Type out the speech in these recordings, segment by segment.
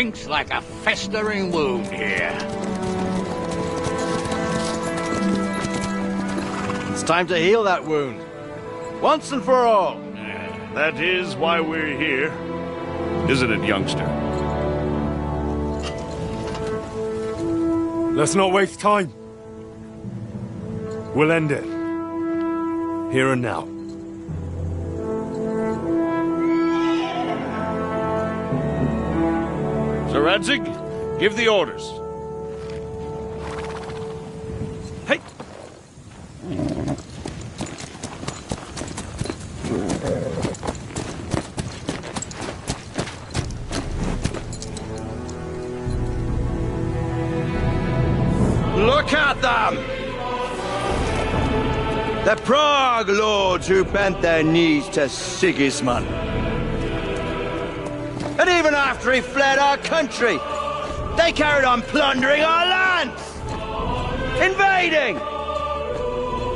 stinks like a festering wound here. It's time to heal that wound. Once and for all. That is why we're here. Isn't it, youngster? Let's not waste time. We'll end it. Here and now. Sir Radzig, give the orders. Hey! Look at them! The Prague lords who bent their knees to Sigismund. And even after he fled our country, they carried on plundering our lands! Invading!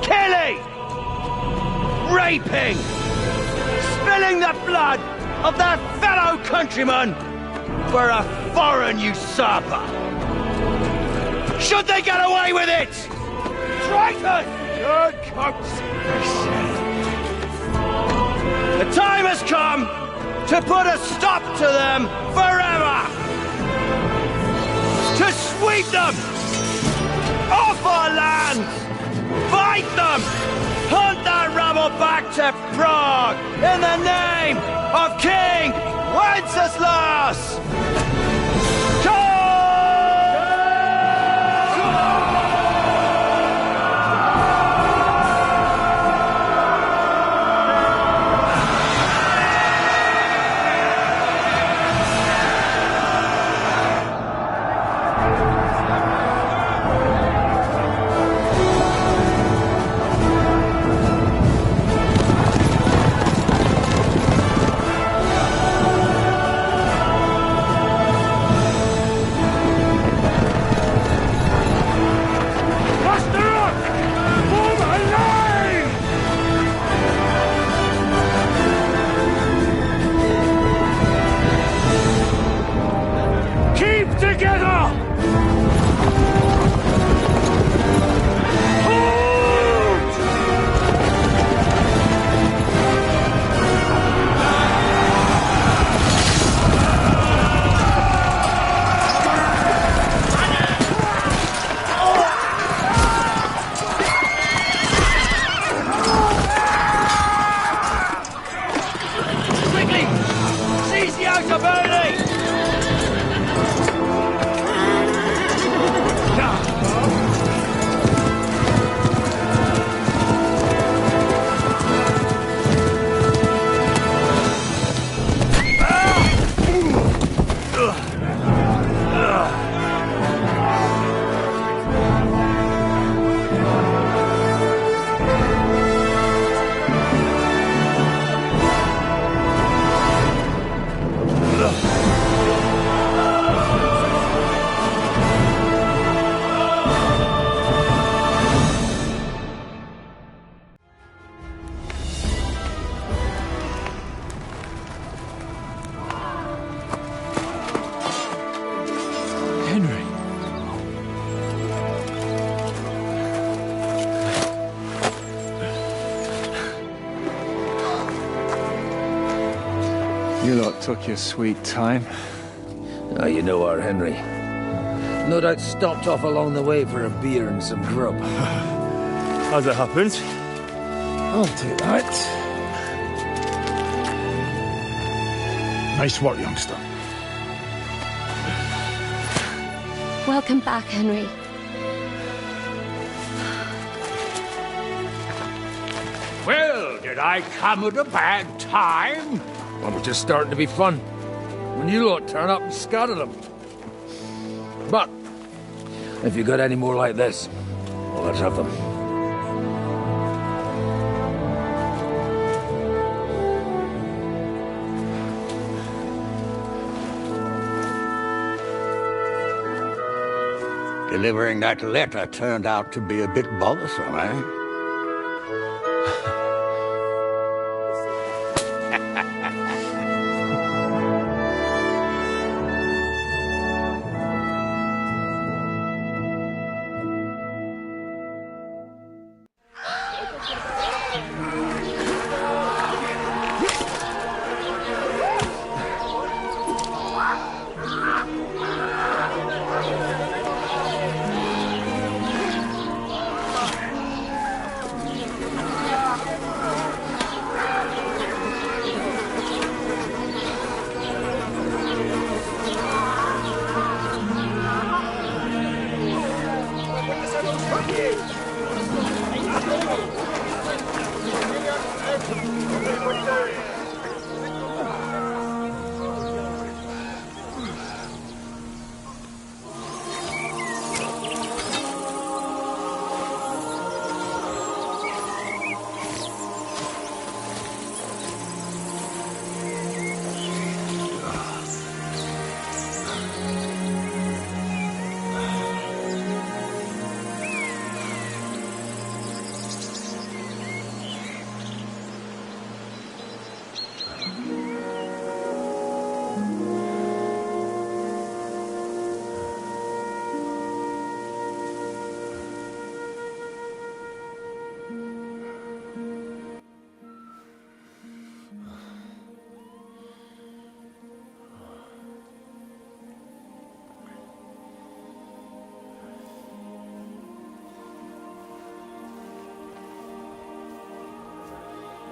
Killing! Raping! Spilling the blood of their fellow countrymen for a foreign usurper! Should they get away with it? Traitors! Good The time has come to put a stop to them forever! To sweep them off our lands! Fight them! Hunt that rabble back to Prague in the name of King Wenceslas! You lot took your sweet time. Ah, you know our Henry. No doubt stopped off along the way for a beer and some grub. As it happens. I'll take that. Nice work, youngster. Welcome back, Henry. Well, did I come at a bad time? Well, we're just starting to be fun. When you lot turn up and scatter them. But, if you got any more like this, well, let's have them. Delivering that letter turned out to be a bit bothersome, eh?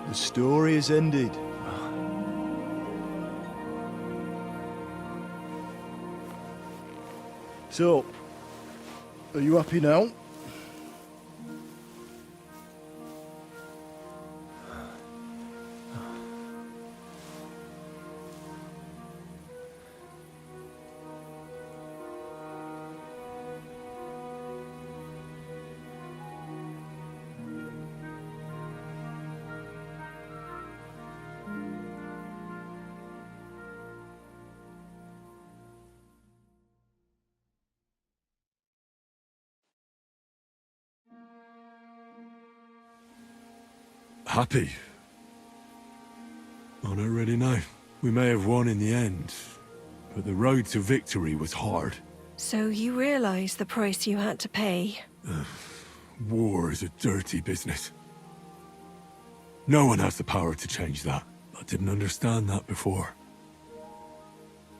The story is ended. So, are you happy now? Happy? I don't really know. We may have won in the end, but the road to victory was hard. So you realize the price you had to pay? War is a dirty business. No one has the power to change that. I didn't understand that before.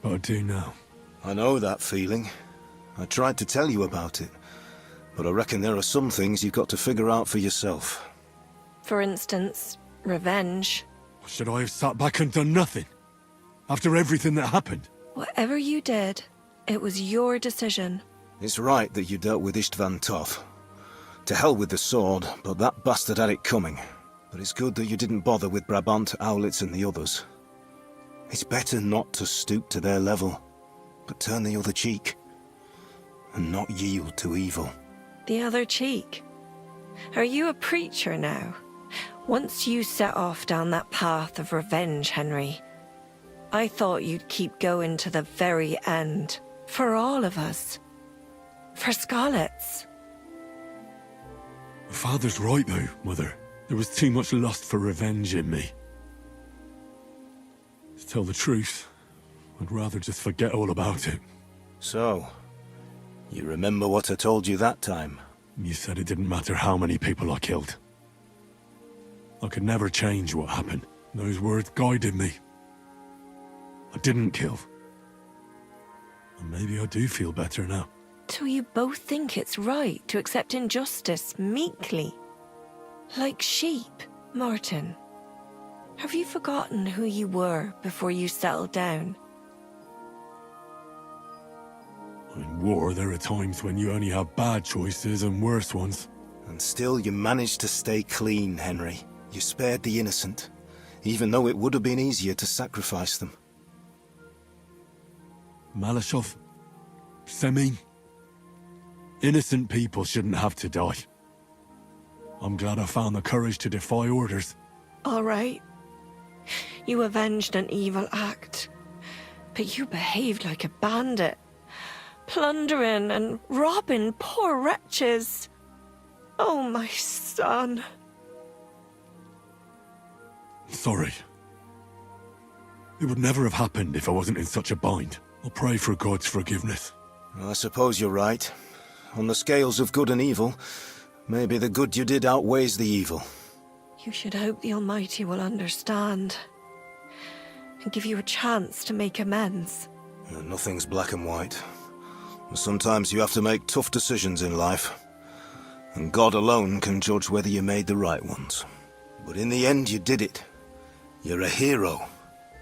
But I do now. I know that feeling. I tried to tell you about it, but I reckon there are some things you've got to figure out for yourself. For instance, revenge. Should I have sat back and done nothing? After everything that happened? Whatever you did, it was your decision. It's right that you dealt with Istvan tough. To hell with the sword, but that bastard had it coming. But it's good that you didn't bother with Brabant, Owlitz and the others. It's better not to stoop to their level, but turn the other cheek. And not yield to evil. The other cheek? Are you a preacher now? Once you set off down that path of revenge, Henry, I thought you'd keep going to the very end. For all of us. For Scarlets. Father's right though, Mother. There was too much lust for revenge in me. To tell the truth, I'd rather just forget all about it. So, you remember what I told you that time? You said it didn't matter how many people I killed. I could never change what happened. Those words guided me. I didn't kill. And maybe I do feel better now. So you both think it's right to accept injustice meekly? Like sheep, Martin. Have you forgotten who you were before you settled down? In war, there are times when you only have bad choices and worse ones. And still you managed to stay clean, Henry. You spared the innocent, even though it would have been easier to sacrifice them. Malashov, Semin. Innocent people shouldn't have to die. I'm glad I found the courage to defy orders. All right. You avenged an evil act, but you behaved like a bandit, plundering and robbing poor wretches. Oh, my son. Sorry. It would never have happened if I wasn't in such a bind. I'll pray for God's forgiveness. Well, I suppose you're right. On the scales of good and evil, maybe the good you did outweighs the evil. You should hope the Almighty will understand and give you a chance to make amends. Nothing's black and white. Sometimes you have to make tough decisions in life, and God alone can judge whether you made the right ones. But in the end, you did it. You're a hero.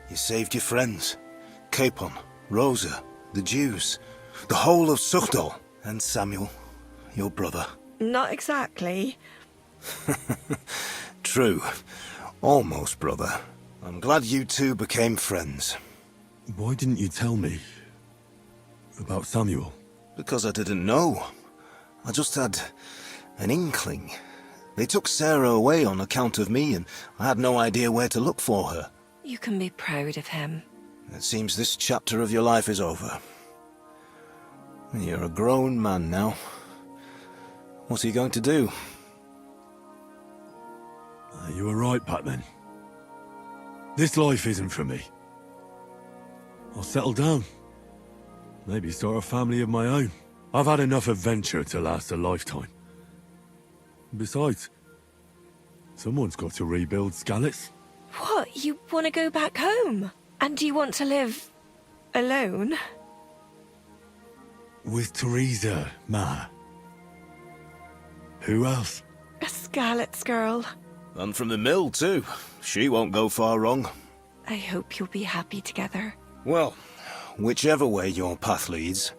You saved your friends. Capon, Rosa, the Jews, the whole of Suchdol, and Samuel, your brother. Not exactly. True. Almost, brother. I'm glad you two became friends. Why didn't you tell me about Samuel? Because I didn't know. I just had an inkling. They took Sarah away on account of me, and I had no idea where to look for her. You can be proud of him. It seems this chapter of your life is over. You're a grown man now. What are you going to do? You were right back then. This life isn't for me. I'll settle down. Maybe start a family of my own. I've had enough adventure to last a lifetime. Besides, someone's got to rebuild Skalitz. What? You want to go back home? And do you want to live alone? With Theresa, Ma. Who else? A Skalitz girl. And from the mill, too. She won't go far wrong. I hope you'll be happy together. Well, whichever way your path leads,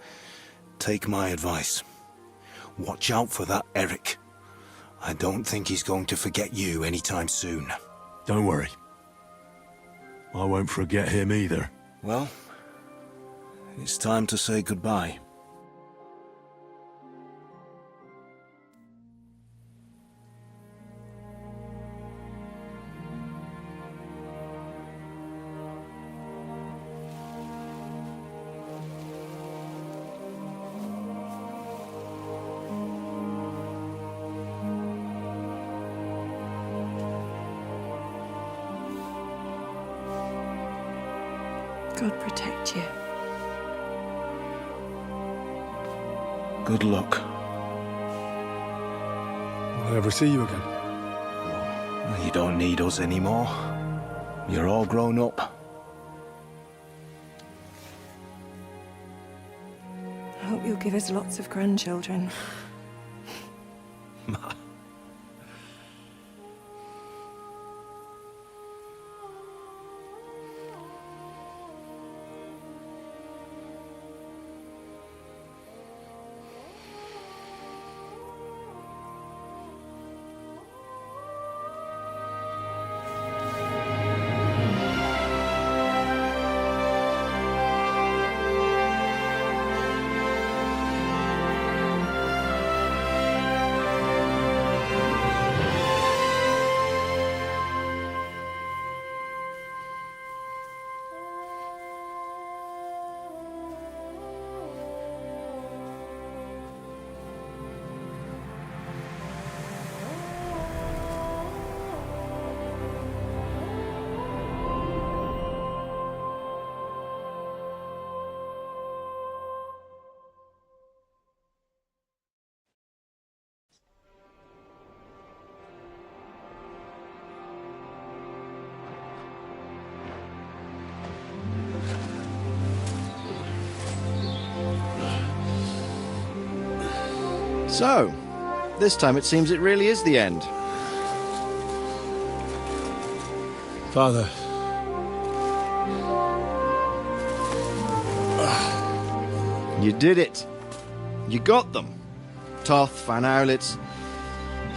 take my advice. Watch out for that Eric. I don't think he's going to forget you anytime soon. Don't worry. I won't forget him either. Well, it's time to say goodbye. God protect you. Good luck. Will I ever see you again? You don't need us anymore. You're all grown up. I hope you'll give us lots of grandchildren. So, this time it seems it really is the end. Father. You did it. You got them. Toth, Van Owlitz.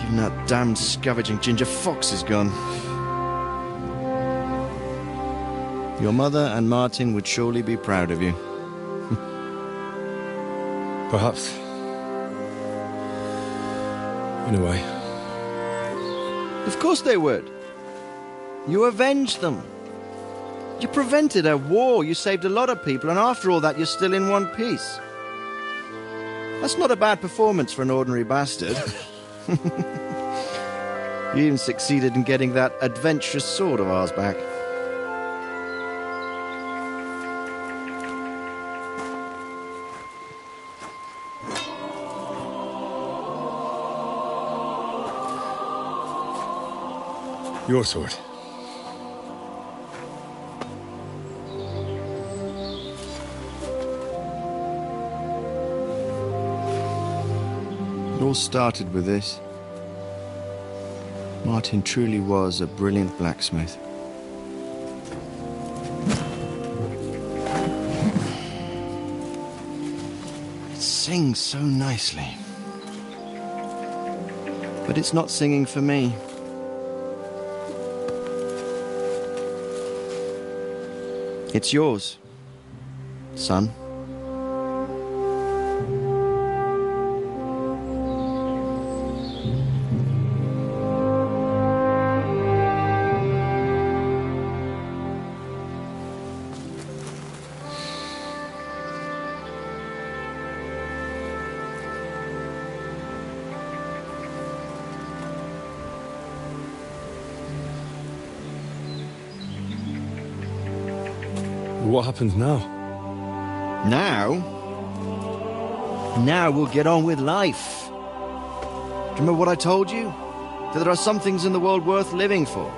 Even that damned scavenging ginger fox is gone. Your mother and Martin would surely be proud of you. Perhaps. In a way. Of course they would. You avenged them. You prevented a war, you saved a lot of people, and after all that you're still in one piece. That's not a bad performance for an ordinary bastard. You even succeeded in getting that adventurous sword of ours back. Your sword. It all started with this. Martin truly was a brilliant blacksmith. It sings so nicely. But it's not singing for me. It's yours, son. What happens now? Now we'll get on with life. Do you remember what I told you? That there are some things in the world worth living for.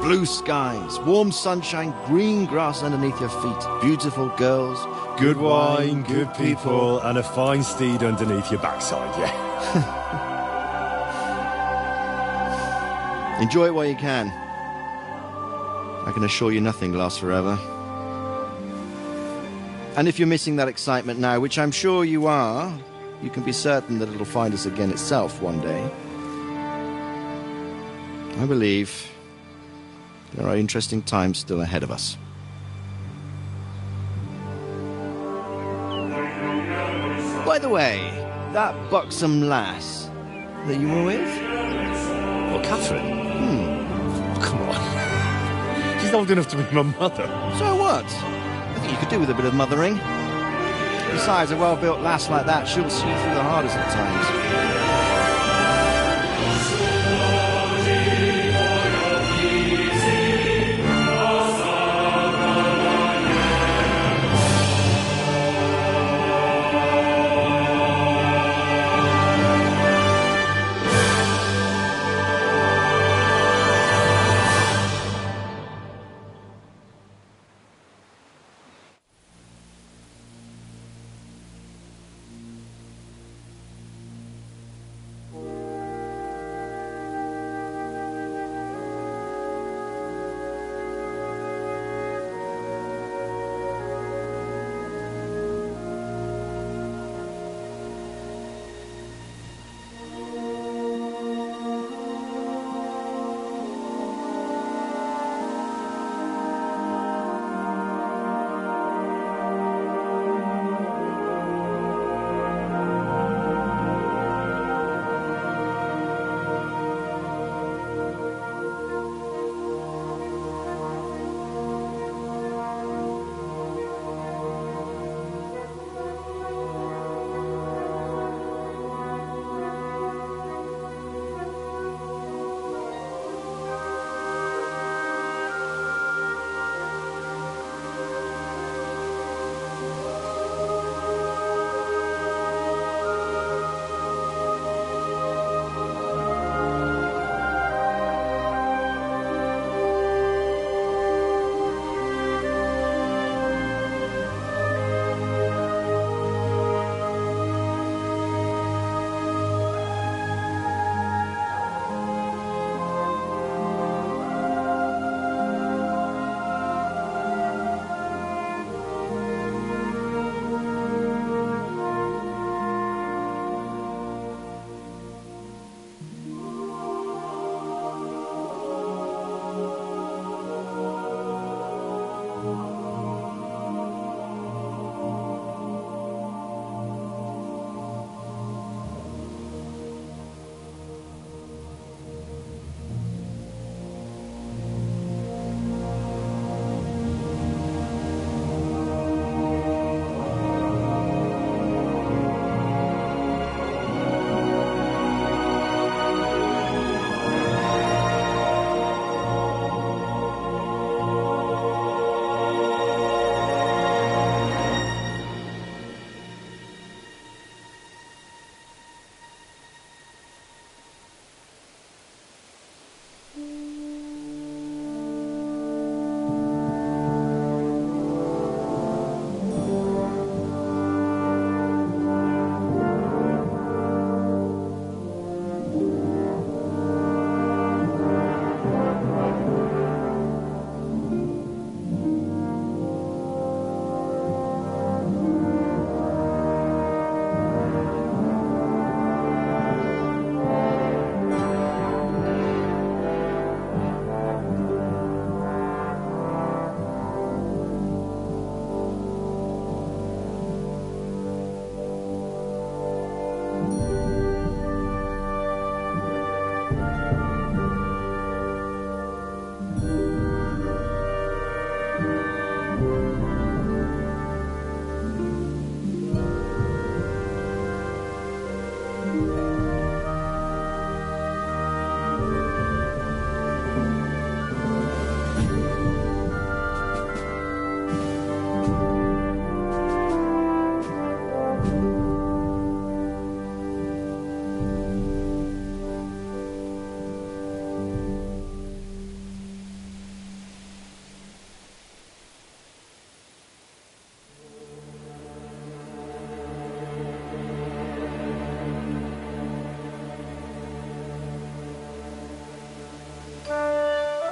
Blue skies, warm sunshine, green grass underneath your feet, beautiful girls, Good wine, good people, and a fine steed underneath your backside, yeah. Enjoy it while you can. I can assure you nothing lasts forever. And if you're missing that excitement now, which I'm sure you are, you can be certain that it'll find us again itself one day. I believe there are interesting times still ahead of us. By the way, that buxom lass that you were with? Well, Catherine? Oh, come on. She's old enough to be my mother. So what? I think you could do with a bit of mothering. Besides, a well-built lass like that, she'll see you through the hardest of times.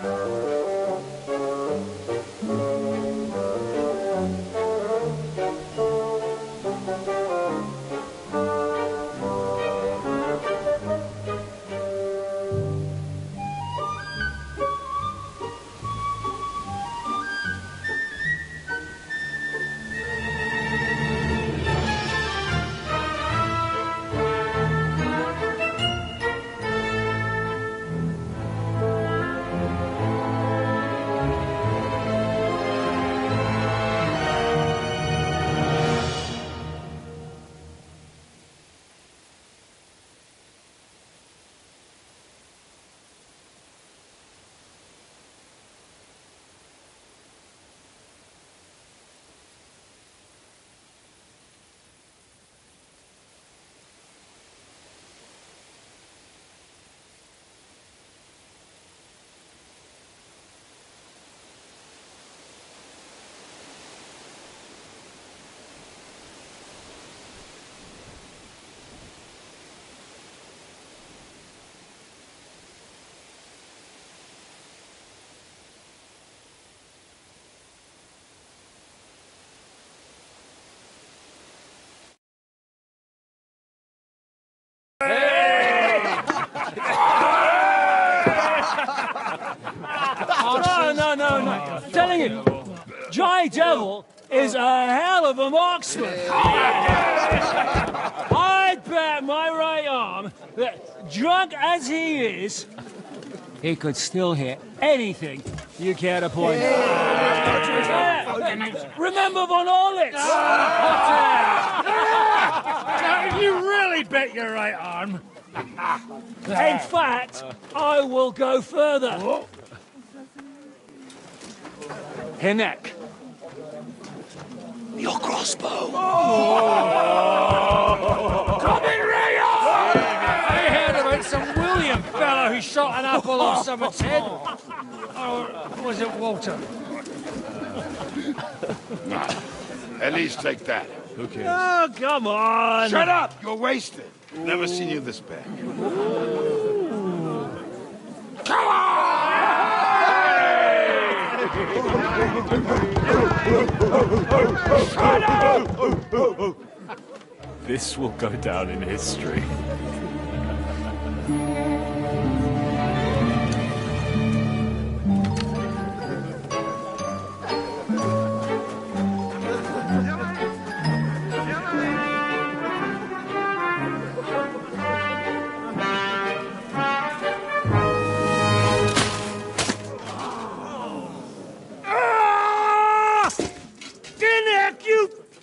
No. I'm telling you, Jai Devil is a hell of a marksman. I'd bet my right arm that, drunk as he is, he could still hit anything you care to point out. Remember Von Orlitz? You really bet your right arm. In fact, I will go further. Hinek. Your crossbow. Come in, Rayo! I heard about some William fellow who shot an apple off someone's head. Or was it Walter? At least take that. Who cares? Oh, come on. Shut up! You're wasted. Never seen you this bad. Come on! This will go down in history.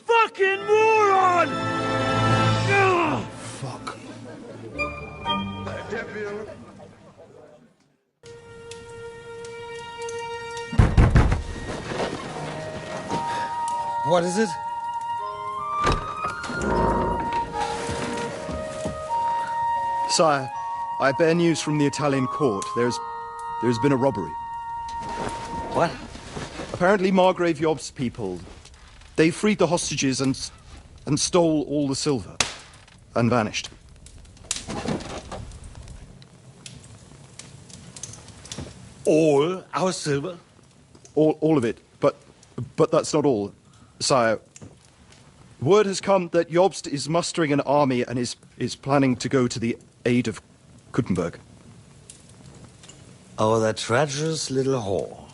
Fucking moron! Fuck. What is it? Sire, I bear news from the Italian court. There's been a robbery. What? Apparently Margrave Yob's people, they freed the hostages and stole all the silver and vanished. All our silver? All of it, but that's not all, sire. Word has come that Jobst is mustering an army and is planning to go to the aid of Kuttenberg. Oh, that treacherous little whore.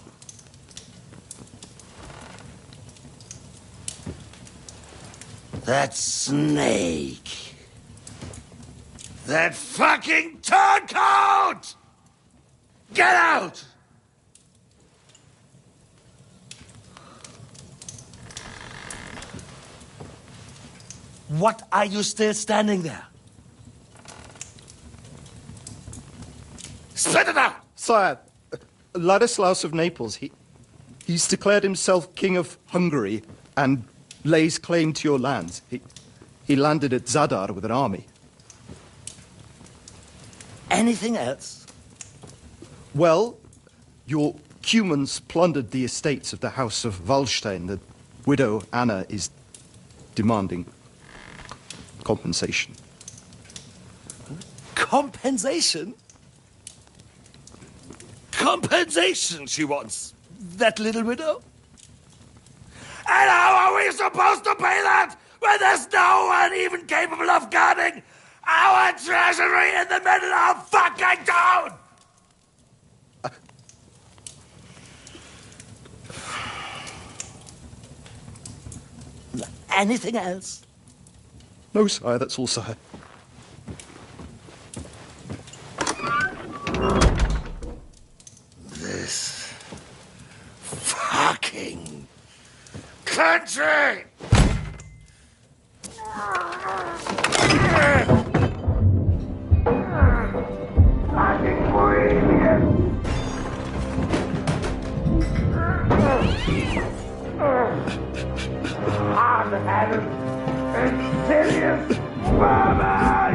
That snake. That fucking turncoat! Get out! What are you still standing there? Spit it out! Sire, Ladislaus of Naples, he's declared himself King of Hungary and lays claim to your lands. He landed at Zadar with an army. Anything else? Well, your Cumans plundered the estates of the House of Wallstein. The widow Anna is demanding compensation. Compensation? compensation she wants. That little widow? And how are we supposed to pay that when there's no one even capable of guarding our treasury in the middle of fucking town? Anything else? No, sire, that's all, sire. This fucking country! Fucking hard-headed, insidious vermin!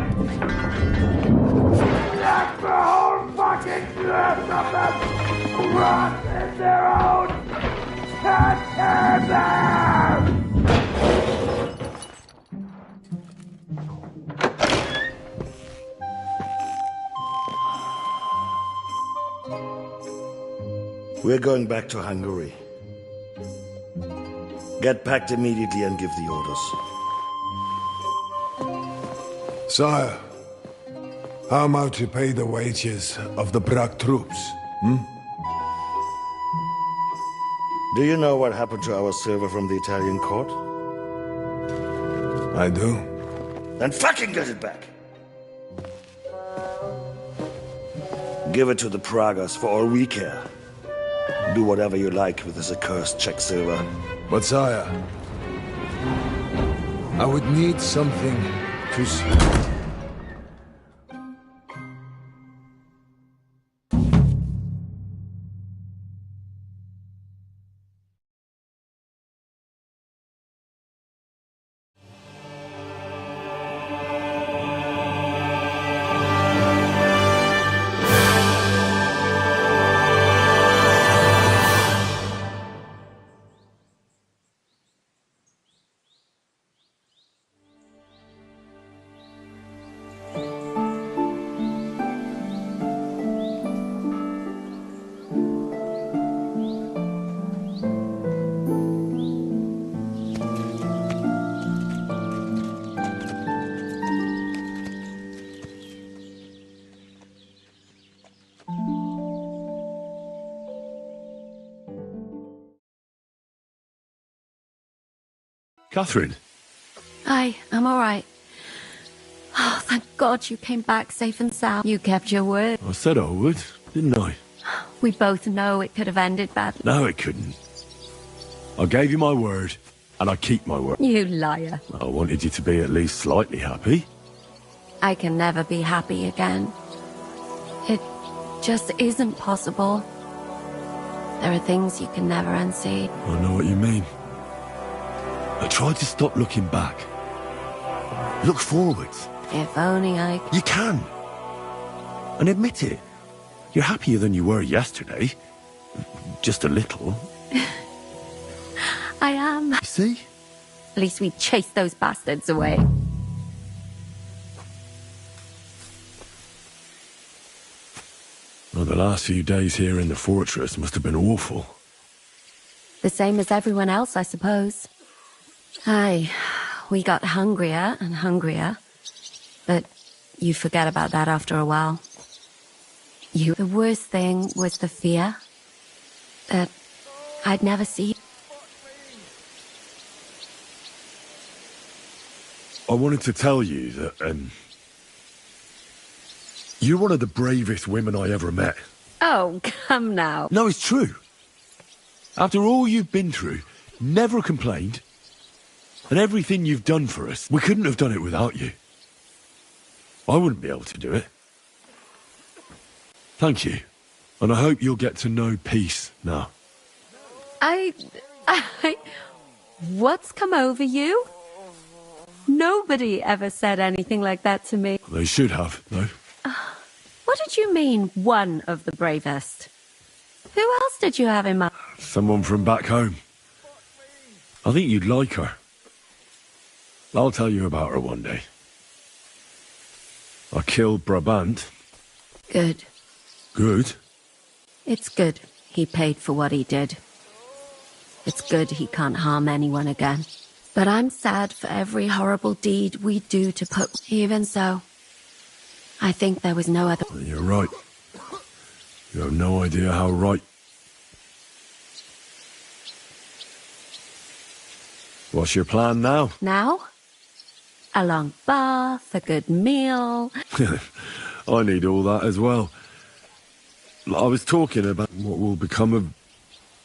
That's the whole fucking earth of them rot in their own containers! We're going back to Hungary. Get packed immediately and give the orders. Sire, how much to pay the wages of the Prague troops? Do you know what happened to our silver from the Italian court? I do. Then fucking get it back! Give it to the Pragas for all we care. Do whatever you like with this accursed Czech silver. But sire, I would need something to see. Catherine? Hi, I'm all right. Oh, thank God you came back safe and sound. You kept your word. I said I would, didn't I? We both know it could have ended badly. No, it couldn't. I gave you my word, and I keep my word. You liar. I wanted you to be at least slightly happy. I can never be happy again. It just isn't possible. There are things you can never unsee. I know what you mean. I tried to stop looking back. Look forwards. If only I... You can. And admit it. You're happier than you were yesterday. Just a little. I am. You see? At least we chased those bastards away. Well, the last few days here in the fortress must have been awful. The same as everyone else, I suppose. Aye, we got hungrier and hungrier. But you forget about that after a while. The worst thing was the fear that I'd never see. I wanted to tell you that, you're one of the bravest women I ever met. Oh, come now. No, it's true. After all you've been through, never complained. And everything you've done for us, we couldn't have done it without you. I wouldn't be able to do it. Thank you. And I hope you'll get to know peace now. What's come over you? Nobody ever said anything like that to me. They should have, though. What did you mean, one of the bravest? Who else did you have in mind? Someone from back home. I think you'd like her. I'll tell you about her one day. I killed Brabant. Good. Good? It's good he paid for what he did. It's good he can't harm anyone again. But I'm sad for every horrible deed we do to put... Even so, I think there was no other... You're right. You have no idea how right. What's your plan now? Now? A long bath, a good meal... I need all that as well. I was talking about what will become of...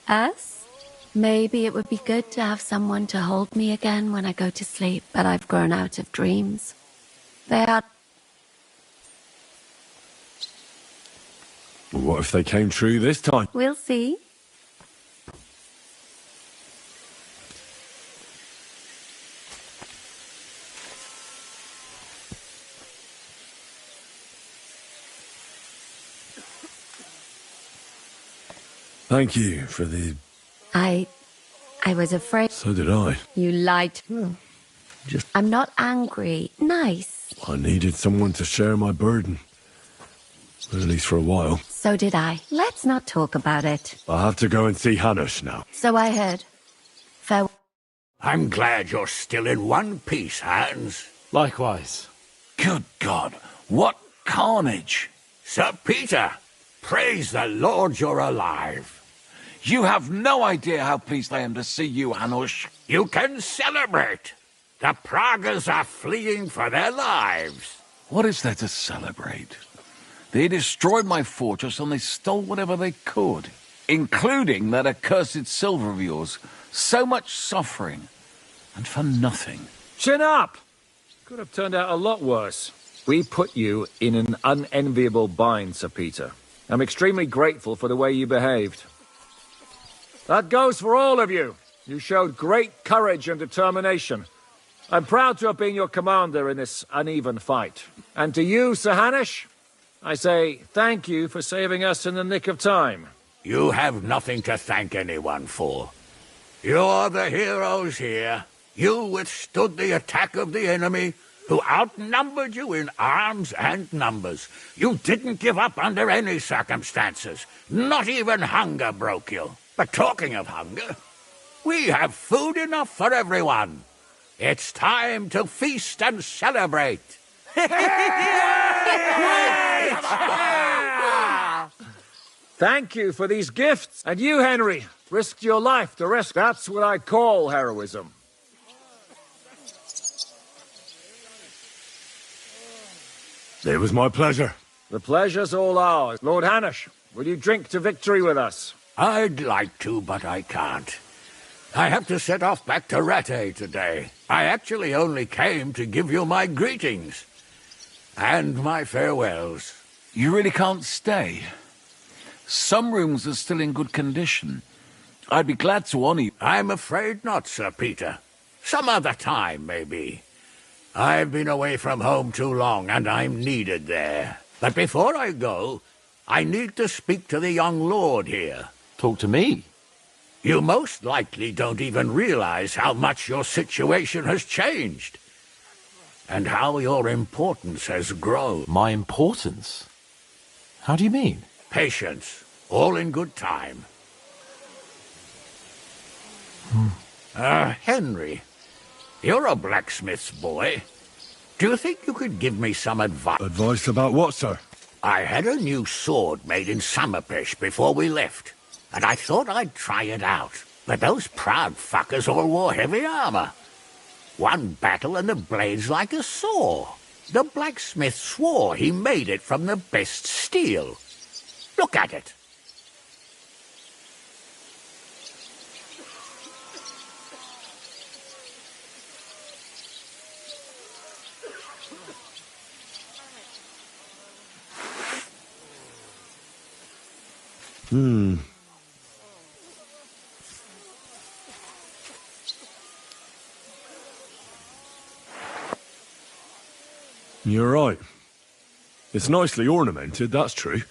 Us? Maybe it would be good to have someone to hold me again when I go to sleep, but I've grown out of dreams. They are... What if they came true this time? We'll see. Thank you for the... I was afraid... So did I. You lied. I'm not angry. Nice. I needed someone to share my burden. At least for a while. So did I. Let's not talk about it. I have to go and see Hanush now. So I heard. Farewell. I'm glad you're still in one piece, Hans. Likewise. Good God, what carnage! Sir Peter, praise the Lord you're alive. You have no idea how pleased I am to see you, Hanush. You can celebrate. The Pragas are fleeing for their lives. What is there to celebrate? They destroyed my fortress and they stole whatever they could, including that accursed silver of yours. So much suffering, and for nothing. Chin up! Could have turned out a lot worse. We put you in an unenviable bind, Sir Peter. I'm extremely grateful for the way you behaved. That goes for all of you. You showed great courage and determination. I'm proud to have been your commander in this uneven fight. And to you, Sir Hanush, I say thank you for saving us in the nick of time. You have nothing to thank anyone for. You're the heroes here. You withstood the attack of the enemy, who outnumbered you in arms and numbers. You didn't give up under any circumstances. Not even hunger broke you. But talking of hunger, we have food enough for everyone. It's time to feast and celebrate. Thank you for these gifts. And you, Henry, risked your life to rescue. That's what I call heroism. It was my pleasure. The pleasure's all ours. Lord Hanush, will you drink to victory with us? I'd like to, but I can't. I have to set off back to Rattay today. I actually only came to give you my greetings. And my farewells. You really can't stay? Some rooms are still in good condition. I'd be glad to honor you. I'm afraid not, Sir Peter. Some other time, maybe. I've been away from home too long, and I'm needed there. But before I go, I need to speak to the young lord here. Talk to me? You most likely don't even realize how much your situation has changed. And how your importance has grown. My importance? How do you mean? Patience. All in good time. Henry, you're a blacksmith's boy. Do you think you could give me some advice? Advice about what, sir? I had a new sword made in Summerpish before we left, and I thought I'd try it out. But those proud fuckers all wore heavy armor. One battle and the blade's like a saw. The blacksmith swore he made it from the best steel. Look at it. You're right. It's nicely ornamented, that's true.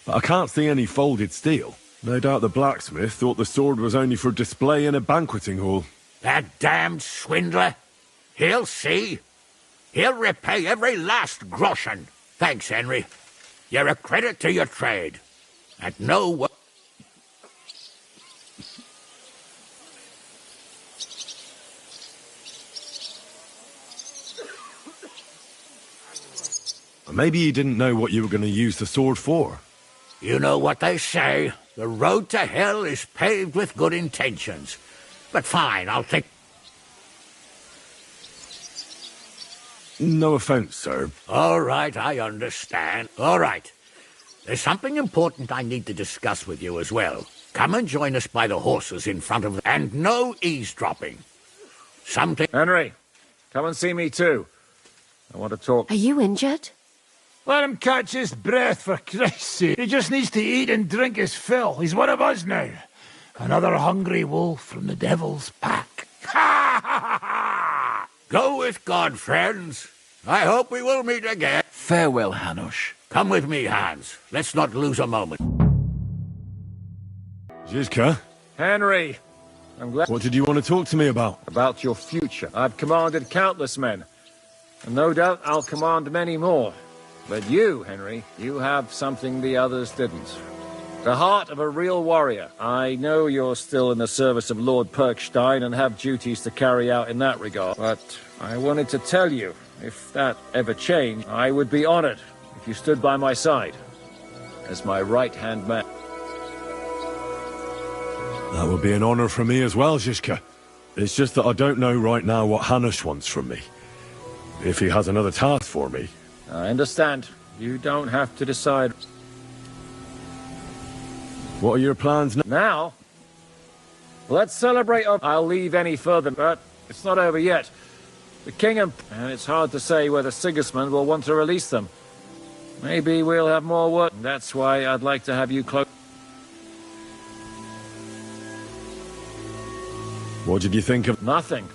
But I can't see any folded steel. No doubt the blacksmith thought the sword was only for display in a banqueting hall. That damned swindler. He'll see. He'll repay every last groschen. Thanks, Henry. You're a credit to your trade. and know what... Maybe you didn't know what you were going to use the sword for. You know what they say. The road to hell is paved with good intentions. But fine, I'll take... No offense, sir. All right, I understand. All right. There's something important I need to discuss with you as well. Come and join us by the horses in front of... And no eavesdropping. Something... Henry, come and see me too. I want to talk... Are you injured? Let him catch his breath, for Christ's sake. He just needs to eat and drink his fill. He's one of us now. Another hungry wolf from the devil's pack. Ha ha ha! Go with God, friends. I hope we will meet again. Farewell, Hanush. Come with me, Hans. Let's not lose a moment. Zizka? Henry, I'm glad... What did you want to talk to me about? About your future. I've commanded countless men. And no doubt I'll command many more. But you, Henry, you have something the others didn't. The heart of a real warrior. I know you're still in the service of Lord Perkstein and have duties to carry out in that regard. But I wanted to tell you, if that ever changed, I would be honored if you stood by my side as my right-hand man. That would be an honor for me as well, Zizka. It's just that I don't know right now what Hanush wants from me. If he has another task for me... I understand. You don't have to decide. What are your plans now? Now? Let's celebrate. I'll leave any further, but it's not over yet. The king and it's hard to say whether Sigismund will want to release them. Maybe we'll have more work. That's why I'd like to have you close. What did you think of... Nothing.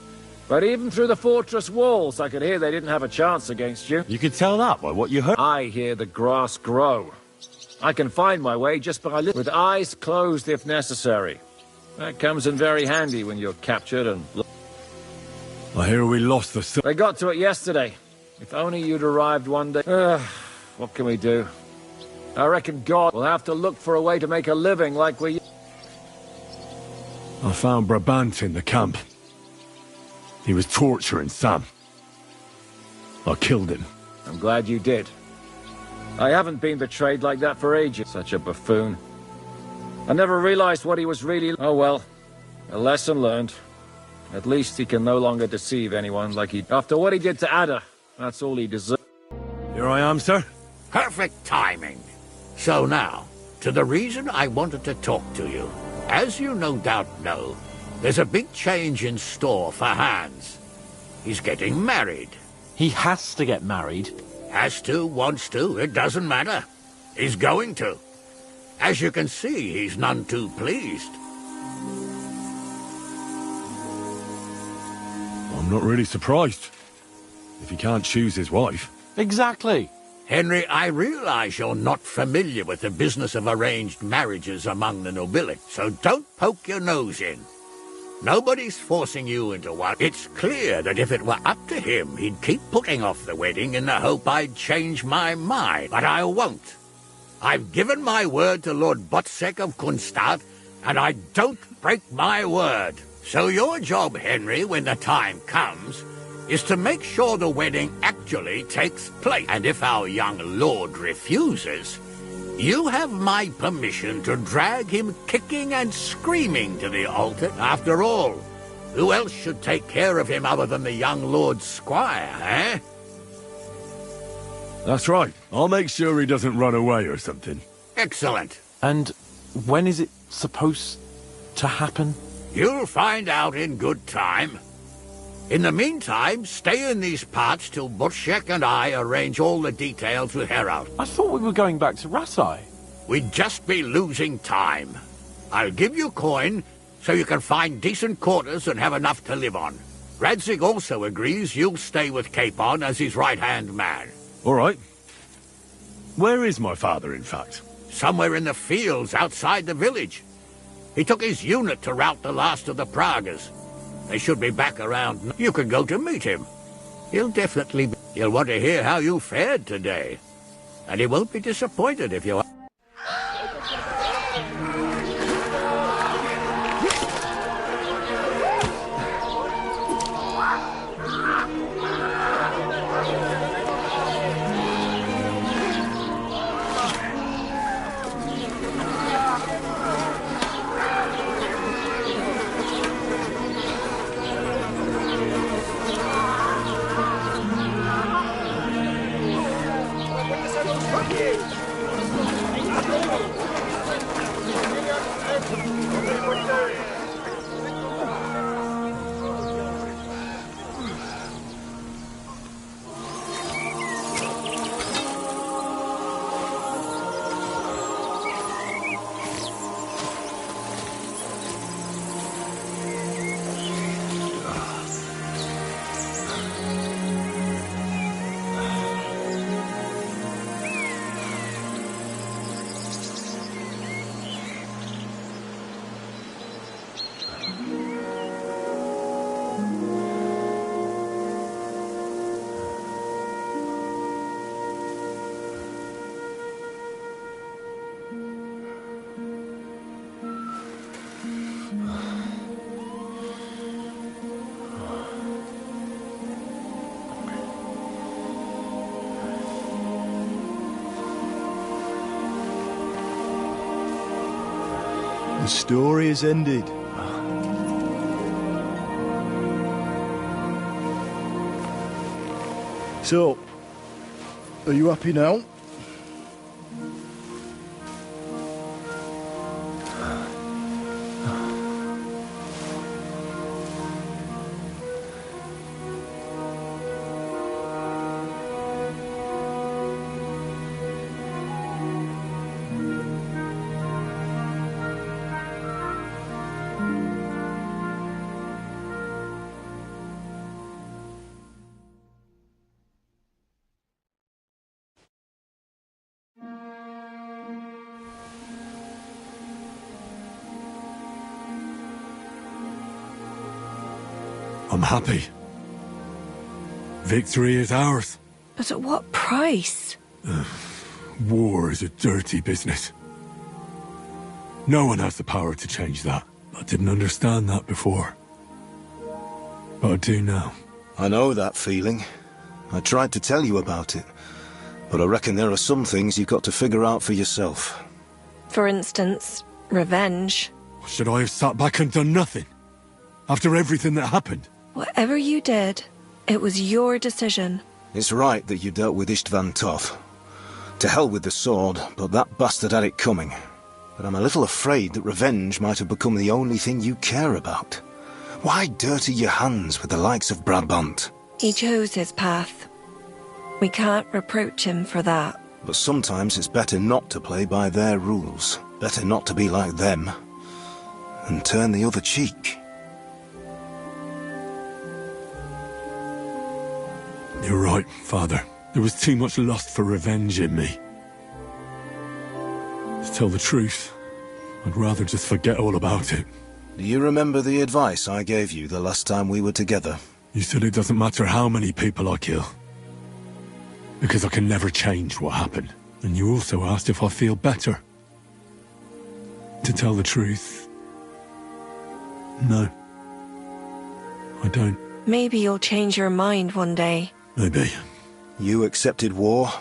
But even through the fortress walls, I could hear they didn't have a chance against you. You could tell that by what you heard. I hear the grass grow. I can find my way just by listening, with eyes closed if necessary. That comes in very handy when you're captured and... I hear we lost the... They got to it yesterday. If only you'd arrived one day... what can we do? I reckon God will have to look for a way to make a living like we... I found Brabant in the camp. He was torturing Sam. I killed him. I'm glad you did. I haven't been betrayed like that for ages. Such a buffoon. I never realized what he was really... Oh well, a lesson learned. At least he can no longer deceive anyone like he... After what he did to Ada, that's all he deserved. Here I am, sir. Perfect timing. So now, to the reason I wanted to talk to you. As you no doubt know, there's a big change in store for Hans. He's getting married. He has to get married. Has to, wants to, it doesn't matter. He's going to. As you can see, he's none too pleased. I'm not really surprised. If he can't choose his wife. Exactly. Henry, I realize you're not familiar with the business of arranged marriages among the nobility, so don't poke your nose in. Nobody's forcing you into one. It's clear that if it were up to him, he'd keep putting off the wedding in the hope I'd change my mind. But I won't. I've given my word to Lord Botsek of Kunstad, and I don't break my word. So your job, Henry, when the time comes, is to make sure the wedding actually takes place. And if our young lord refuses, you have my permission to drag him kicking and screaming to the altar. After all, who else should take care of him other than the young lord's squire, eh? That's right. I'll make sure he doesn't run away or something. Excellent. And when is it supposed to happen? You'll find out in good time. In the meantime, stay in these parts till Butchek and I arrange all the details with Herald. I thought we were going back to Rasai. We'd just be losing time. I'll give you coin so you can find decent quarters and have enough to live on. Radzig also agrees you'll stay with Capon as his right-hand man. All right. Where is my father, in fact? Somewhere in the fields outside the village. He took his unit to rout the last of the Pragas. They should be back around. You could go to meet him. He'll want to hear how you fared today. And he won't be disappointed if you are. The story is ended. So, are you happy now? I'm happy. Victory is ours. But at what price? War is a dirty business. No one has the power to change that. I didn't understand that before. But I do now. I know that feeling. I tried to tell you about it. But I reckon there are some things you've got to figure out for yourself. For instance, revenge. Should I have sat back and done nothing? After everything that happened? Whatever you did, it was your decision. It's right that you dealt with Istvan tough. To hell with the sword, but that bastard had it coming. But I'm a little afraid that revenge might have become the only thing you care about. Why dirty your hands with the likes of Brabant? He chose his path. We can't reproach him for that. But sometimes it's better not to play by their rules. Better not to be like them. And turn the other cheek. You're right, Father. There was too much lust for revenge in me. To tell the truth, I'd rather just forget all about it. Do you remember the advice I gave you the last time we were together? You said it doesn't matter how many people I kill. Because I can never change what happened. And you also asked if I feel better. To tell the truth, no. I don't. Maybe you'll change your mind one day. Maybe. You accepted war,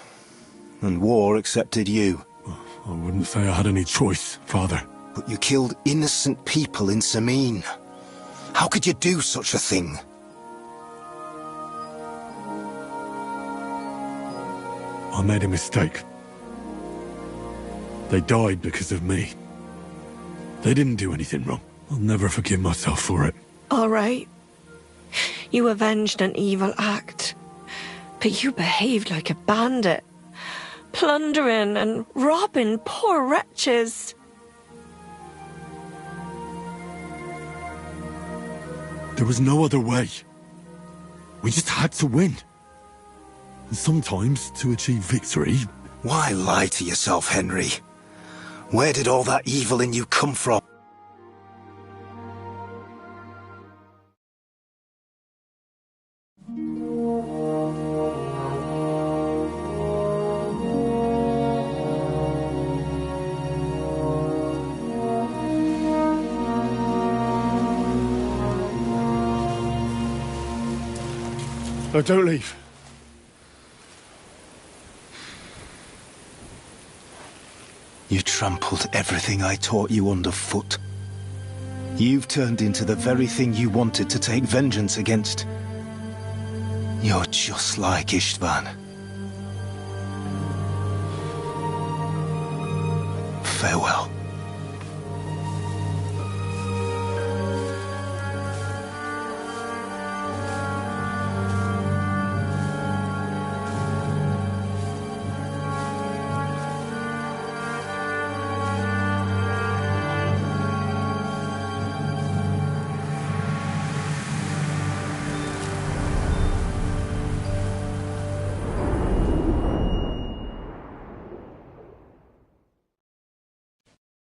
and war accepted you. I wouldn't say I had any choice, Father. But you killed innocent people in Sameen. How could you do such a thing? I made a mistake. They died because of me. They didn't do anything wrong. I'll never forgive myself for it. All right. You avenged an evil act. But you behaved like a bandit. Plundering and robbing poor wretches. There was no other way. We just had to win. And sometimes, to achieve victory... Why lie to yourself, Henry? Where did all that evil in you come from? No, don't leave. You trampled everything I taught you underfoot. You've turned into the very thing you wanted to take vengeance against. You're just like Istvan. Farewell.